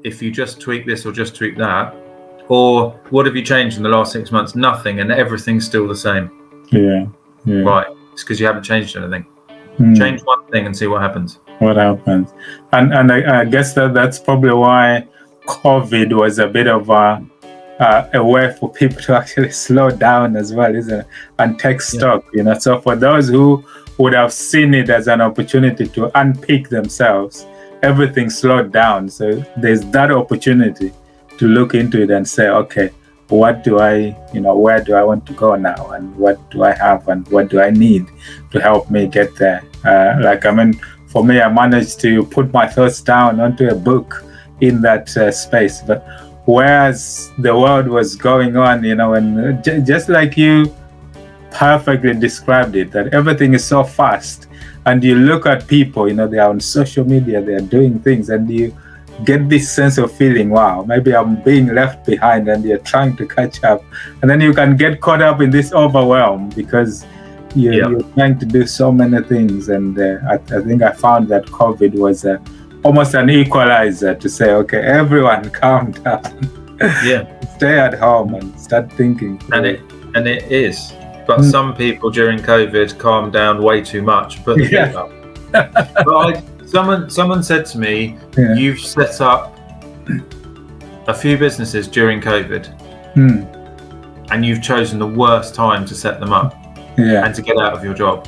if you just tweak this or just tweak that, or what have you changed in the last 6 months? Nothing, and everything's still the same. Yeah. Right, it's because you haven't changed anything. Change one thing and see what happens. And I guess that's probably why COVID was a bit of a way for people to actually slow down as well, isn't it? And take stock, So for those who would have seen it as an opportunity to unpick themselves, everything slowed down. So there's that opportunity to look into it and say, okay, what do I, where do I want to go now? And what do I have? And what do I need to help me get there? For me, I managed to put my thoughts down onto a book in that space. But whereas the world was going on, and just like you perfectly described it, that everything is so fast, and you look at people, they are on social media, they are doing things, and you get this sense of feeling, wow, maybe I'm being left behind, and you're trying to catch up, and then you can get caught up in this overwhelm because you're trying to do so many things. And I think I found that COVID was almost an equalizer to say, okay, everyone calm down, stay at home and start thinking. And it is, but some people during COVID calmed down way too much, put the feet up. But someone said to me, you've set up a few businesses during COVID, and you've chosen the worst time to set them up and to get out of your job.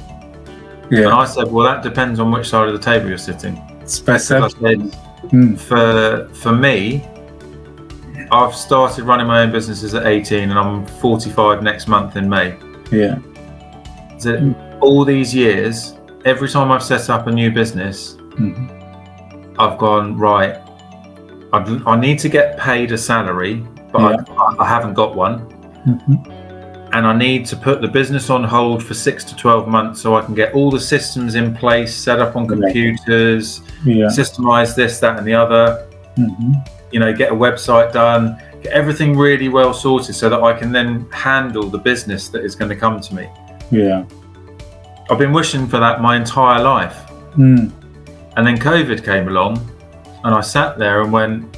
And I said, well, that depends on which side of the table you're sitting. For me, I've started running my own businesses at 18, and I'm 45 next month in May. So all these years, every time I've set up a new business, I've gone, right, I need to get paid a salary, but I haven't got one. And I need to put the business on hold for 6 to 12 months so I can get all the systems in place, set up on computers, systemize this, that, and the other, get a website done, get everything really well sorted so that I can then handle the business that is going to come to me. I've been wishing for that my entire life. And then COVID came along, and I sat there and went,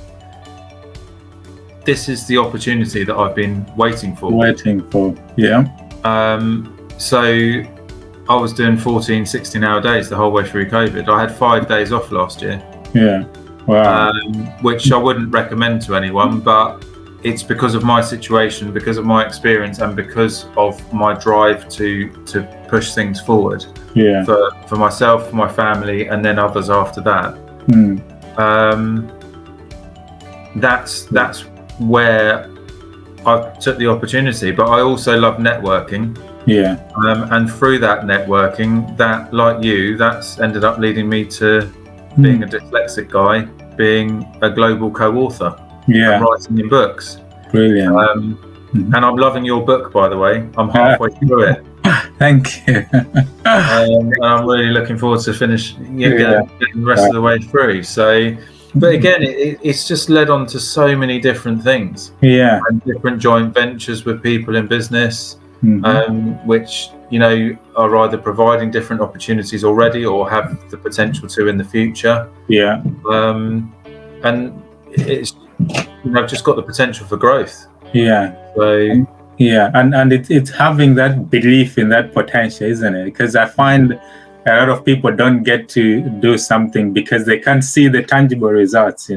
this is the opportunity that I've been waiting for. So I was doing 14, 16-hour days the whole way through COVID. I had 5 days off last year. Which I wouldn't recommend to anyone, but it's because of my situation, because of my experience, and because of my drive to push things forward for myself, for my family, and then others after that. That's where I took the opportunity. But I also love networking. And through that networking, that, like you, that's ended up leading me to being a dyslexic guy, being a global co-author, and writing in books. Brilliant. And I'm loving your book, by the way. I'm halfway through it. Thank you. And I'm really looking forward to getting the rest of the way through. So, but again, it's just led on to so many different things. And different joint ventures with people in business, which are either providing different opportunities already or have the potential to in the future. And it's just got the potential for growth. So and it's having that belief in that potential, isn't it? Because I find a lot of people don't get to do something because they can't see the tangible results.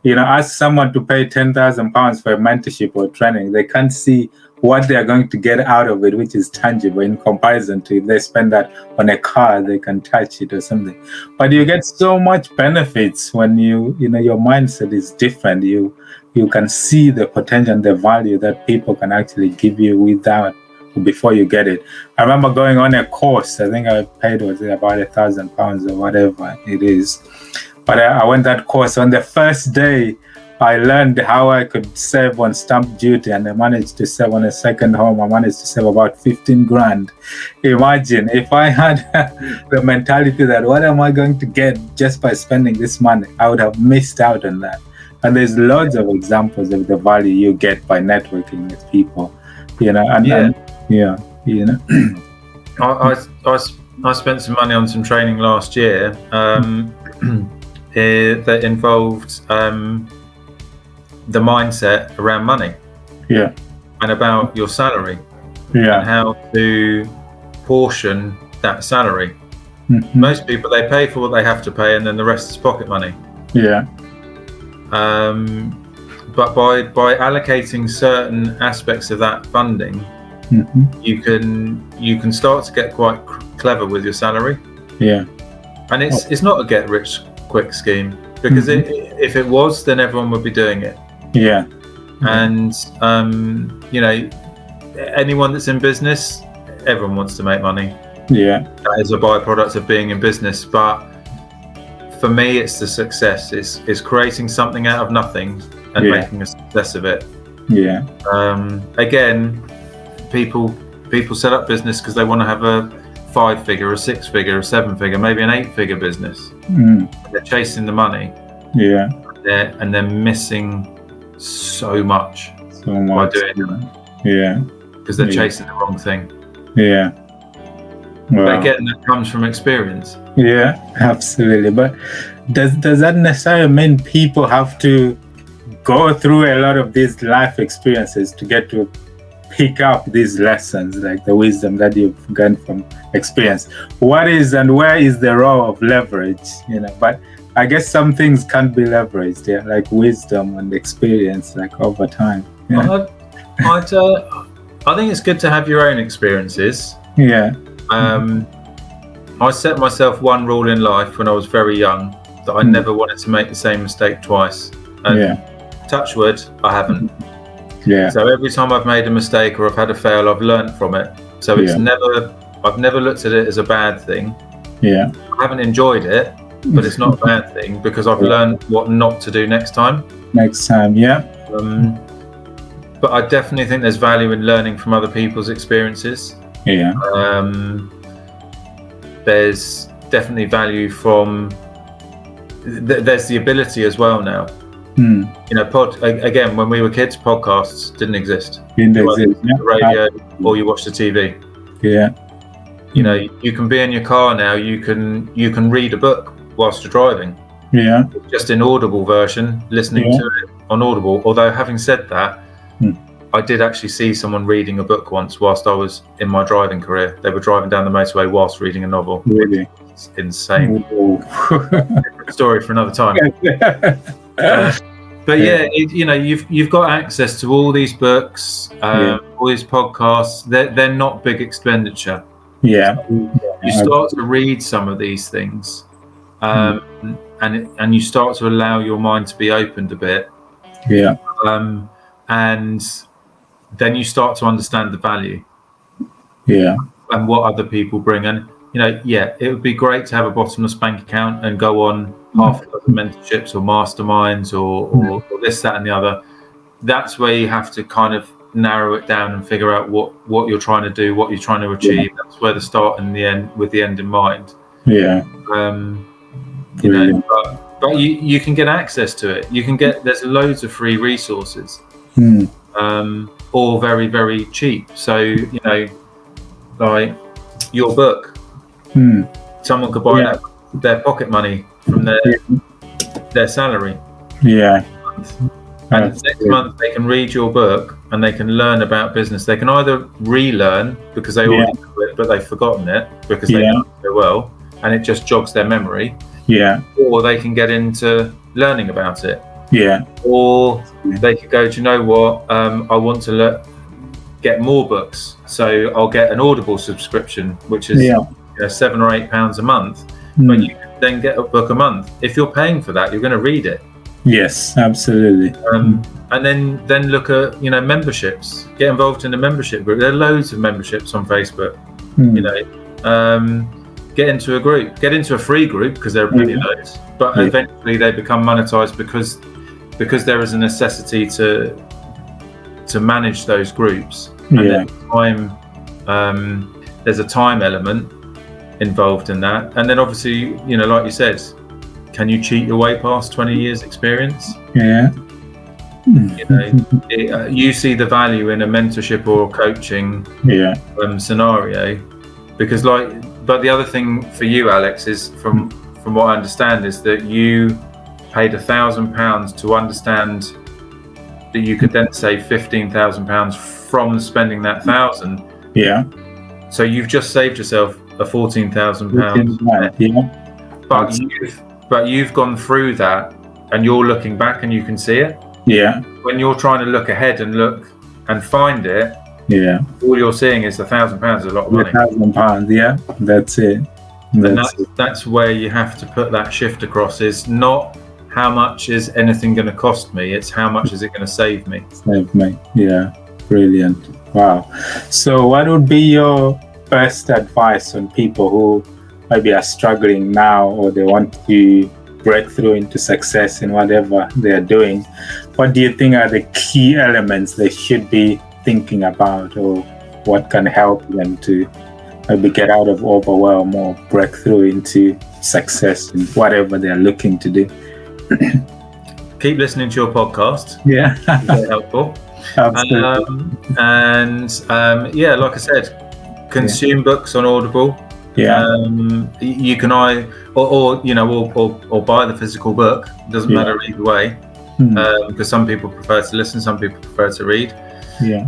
Ask someone to pay £10,000 for a mentorship or training, they can't see what they are going to get out of it, which is tangible in comparison to if they spend that on a car, they can touch it or something. But you get so much benefits when your mindset is different. You can see the potential and the value that people can actually give you before you get it. I remember going on a course. I think I paid about £1,000 or whatever it is. But I went that course. On the first day, I learned how I could save on stamp duty, and I managed to save on a second home. I managed to save about 15 grand. Imagine if I had the mentality that what am I going to get just by spending this money? I would have missed out on that. And there's loads of examples of the value you get by networking with people. I spent some money on some training last year that involved the mindset around money. Yeah. And about your salary. Yeah. And how to portion that salary. Mm-hmm. Most people, they pay for what they have to pay, and then the rest is pocket money. Yeah. But by allocating certain aspects of that funding, mm-hmm. you can start to get quite clever with your salary. Yeah. And it's not a get rich quick scheme, because mm-hmm. if it was, then everyone would be doing it. Yeah. And you know, anyone that's in business, everyone wants to make money. Yeah. That is a byproduct of being in business. But for me, it's the success. It's creating something out of nothing and making a success of it. Yeah. Again, people set up business because they want to have a 5-figure, a 6-figure, a 7-figure, maybe an 8-figure business. They're chasing the money. Yeah. And they're missing so much by doing that. Yeah. Because they're chasing the wrong thing. Yeah. Wow. But again, that comes from experience. Yeah, absolutely. But does that necessarily mean people have to go through a lot of these life experiences to get to pick up these lessons, like the wisdom that you've gained from experience? What is and where is the role of leverage? You know, but I guess some things can't be leveraged, like wisdom and experience, like over time. Yeah. I think it's good to have your own experiences. Yeah. I set myself one rule in life when I was very young, that I never wanted to make the same mistake twice. And touch wood, I haven't. Yeah. So every time I've made a mistake or I've had a fail, I've learned from it. So it's I've never looked at it as a bad thing. Yeah. I haven't enjoyed it, but it's not a bad thing because I've learned what not to do next time. Yeah. But I definitely think there's value in learning from other people's experiences. Yeah. There's definitely value from there's the ability as well now. You know, again, when we were kids, podcasts didn't exist. The radio or you watch the TV. Yeah. You know, you can be in your car now. You can read a book whilst you're driving. Yeah. Just in Audible version, listening to it on Audible. Although having said that, I did actually see someone reading a book once whilst I was in my driving career. They were driving down the motorway whilst reading a novel. Really? It's insane. Story for another time. But you know, you've got access to all these books, all these podcasts. They're not big expenditure. Yeah. You start to read some of these things, and you start to allow your mind to be opened a bit. Yeah. And then you start to understand the value. Yeah. And what other people bring. And you know, it would be great to have a bottomless bank account and go on half a dozen mentorships or masterminds or this, that, and the other. That's where you have to kind of narrow it down and figure out what you're trying to do, what you're trying to achieve. That's where the start and the end, with the end in mind. Yeah. You know, but you can get access to it. There's loads of free resources, all very, very cheap. So, you know, like your book, someone could buy that their pocket money from their salary. Yeah. And next month they can read your book and they can learn about business. They can either relearn because they already know it, but they've forgotten it because they know it so well, and it just jogs their memory. Yeah. Or they can get into learning about it. Yeah. Or they could go, do you know what? I want to get more books, so I'll get an Audible subscription, which is $7 or $8 a month. But you can then get a book a month. If you're paying for that, you're going to read it. Yes, absolutely. And then look at, you know, memberships. Get involved in a membership group. There are loads of memberships on Facebook. You know, get into a group. Get into a free group because there are plenty of those. But eventually they become monetized because there is a necessity to manage those groups. And there's a time element involved in that. And then obviously, you know, like you said, can you cheat your way past 20 years experience? Yeah. You know, you see the value in a mentorship or coaching scenario, because but the other thing for you, Alex, is from what I understand is that you paid £1,000 to understand that you could then save £15,000 from spending that £1,000. Yeah. So you've just saved yourself a £14,000. Yeah. But you've gone through that, and you're looking back, and you can see it. Yeah. When you're trying to look ahead and look and find it, yeah, all you're seeing is £1,000 is a lot of money. £1,000. Yeah, that's it. That's where you have to put that shift across. Is not how much is anything going to cost me, it's how much is it going to save me. Yeah, brilliant. Wow. So what would be your best advice on people who maybe are struggling now, or they want to break through into success in whatever they're doing? What do you think are the key elements they should be thinking about, or what can help them to maybe get out of overwhelm or break through into success in whatever they're looking to do? Keep listening to your podcast. Yeah. Very helpful. Absolutely. Like I said, consume books on Audible. Yeah. You can or buy the physical book. It doesn't matter either way, because some people prefer to listen, some people prefer to read. Yeah.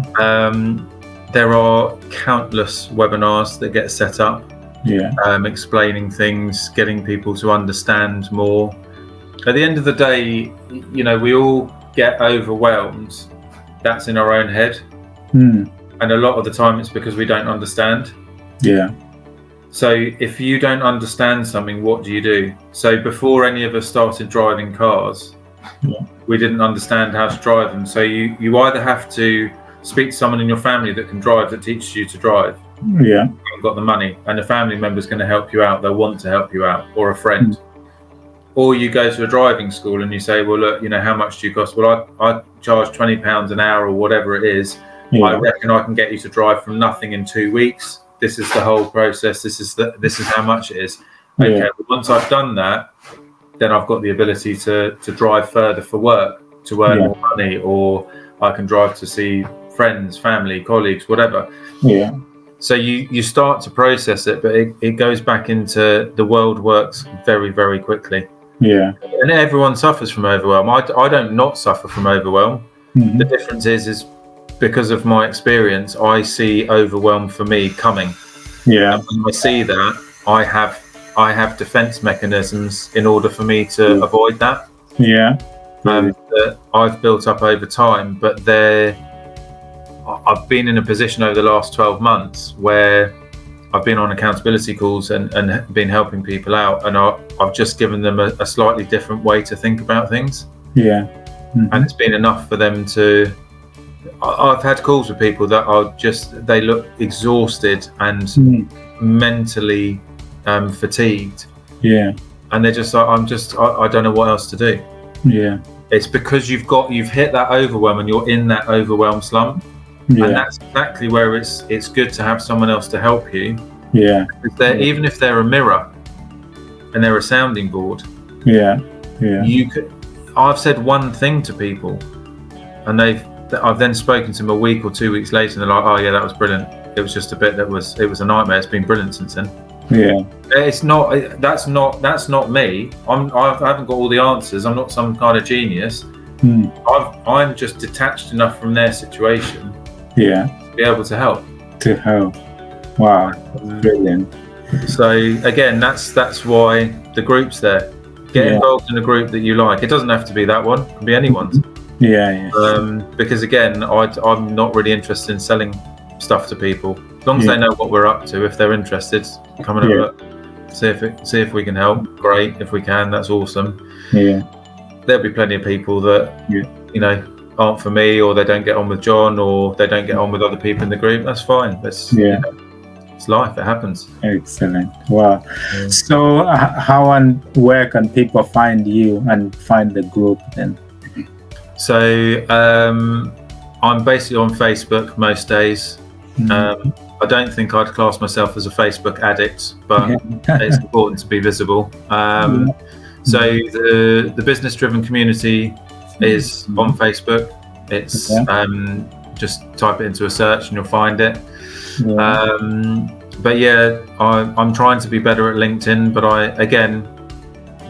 There are countless webinars that get set up. Yeah. Explaining things, getting people to understand more. At the end of the day, we all get overwhelmed. That's in our own head. And a lot of the time it's because we don't understand. Yeah. So if you don't understand something, what do you do? So before any of us started driving cars, we didn't understand how to drive them. So you either have to speak to someone in your family that can drive, that teaches you to drive. Yeah. You've got the money, and a family member's going to help you out. They'll want to help you out, or a friend. Or you go to a driving school and you say, well, look, how much do you cost? Well, I charge £20 an hour or whatever it is. Yeah. I reckon I can get you to drive from nothing in 2 weeks. This is the whole process. This is how much it is. Okay. Yeah. Well, once I've done that, then I've got the ability to drive further for work, to earn more money, or I can drive to see friends, family, colleagues, whatever. Yeah. So you start to process it, but it goes back into the world works very, very quickly. Yeah. And everyone suffers from overwhelm. I don't not suffer from overwhelm. Mm-hmm. The difference is because of my experience, I see overwhelm for me coming. Yeah. And when I see that, I have defense mechanisms in order for me to avoid that. Yeah. That I've built up over time, but I've been in a position over the last 12 months where I've been on accountability calls and been helping people out, and I've just given them a slightly different way to think about things. Yeah. Mm-hmm. And it's been enough for them to... I've had calls with people that they look exhausted and mentally fatigued. Yeah. And they're just like, I don't know what else to do. Yeah. It's because you've hit that overwhelm and you're in that overwhelm slump. Yeah. And that's exactly where it's good to have someone else to help you. Yeah. Even if they're a mirror and they're a sounding board. Yeah. Yeah. I've said one thing to people, and I've then spoken to them a week or 2 weeks later, and they're like, "Oh yeah, that was brilliant. It was just a bit it was a nightmare. It's been brilliant since then." Yeah. It's not. That's not me. I haven't got all the answers. I'm not some kind of genius. I'm just detached enough from their situation. Yeah. To be able to help. Wow. Brilliant. So again, that's why the group's there. Get involved in a group that you like. It doesn't have to be that one. It can be anyone's. Yeah. Because again, I'm not really interested in selling stuff to people. As long as they know what we're up to, if they're interested, come and have a look. See if we can help. Great. If we can, that's awesome. Yeah. There'll be plenty of people that aren't for me, or they don't get on with John, or they don't get on with other people in the group. That's fine. It's life. It happens. Excellent. Wow. Yeah. So how and where can people find you and find the group then? So I'm basically on Facebook most days. I don't think I'd class myself as a Facebook addict, but it's important to be visible. So the business driven community is on Facebook. It's just type it into a search and you'll find it. But I'm trying to be better at LinkedIn, but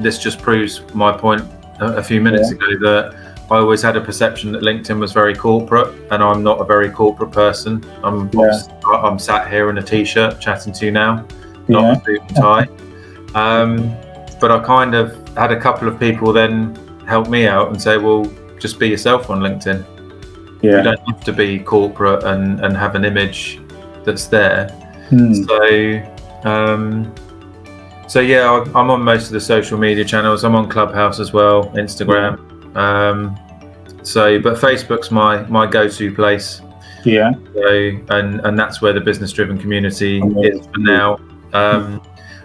this just proves my point a few minutes ago that always had a perception that LinkedIn was very corporate, and I'm not a very corporate person. I'm sat here in a t-shirt chatting to you now, not a suit and tie. But I kind of had a couple of people then help me out and say, well, just be yourself on LinkedIn. You don't have to be corporate and have an image that's there. So yeah, I'm on most of the social media channels. I'm on Clubhouse as well, Instagram. But Facebook's my go-to place. So and that's where the business-driven community is for now.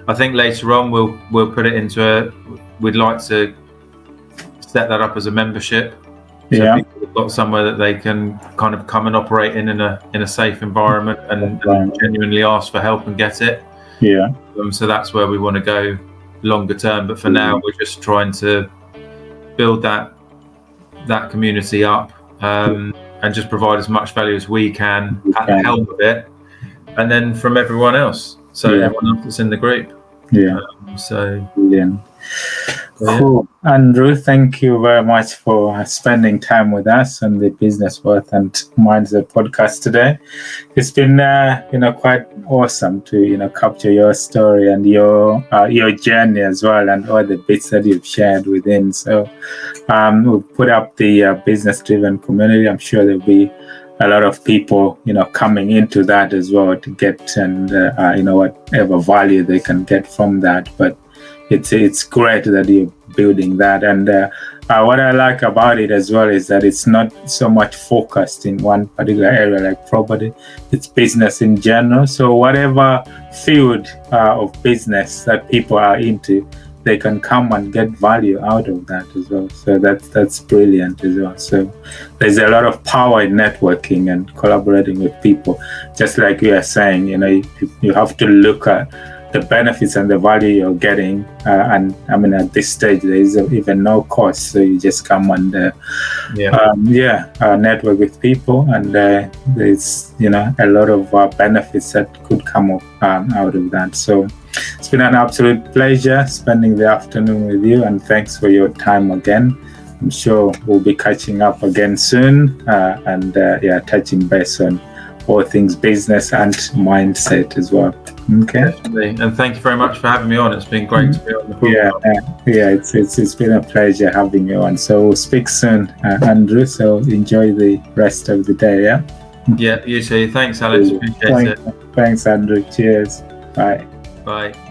I think later on we'll put it into we'd like to set that up as a membership. So people have got somewhere that they can kind of come and operate in a safe environment and genuinely ask for help and get it. So that's where we want to go longer term. But for now, we're just trying to build that community up and just provide as much value as we can at the helm of it, and then from everyone else. So everyone else that's in the group. Cool. Andrew, thank you very much for spending time with us on the Business Worth and Mindset podcast today. It's been quite awesome to capture your story and your journey as well, and all the bits that you've shared within. So we'll put up the business driven community. I'm sure there'll be a lot of people coming into that as well to get and whatever value they can get from that. But it's great that you're building that, and what I like about it as well is that it's not so much focused in one particular area like property. It's business in general. So whatever field of business that people are into, they can come and get value out of that as well. So that's brilliant as well. So there's a lot of power in networking and collaborating with people. Just like we are saying, you have to look at the benefits and the value you're getting. And I mean, at this stage, there is even no cost. So you just come and network with people, and there's a lot of benefits that could come up out of that. So it's been an absolute pleasure spending the afternoon with you, and thanks for your time again. I'm sure we'll be catching up again soon, and touching base on all things business and mindset as well. Okay. Definitely. And thank you very much for having me on. It's been great to be on the podcast. It's been a pleasure having you on. So we'll speak soon, Andrew. So enjoy the rest of the day. Yeah, you too. Thanks, Alex. Appreciate it. Thanks, Andrew. Cheers. Bye. Bye.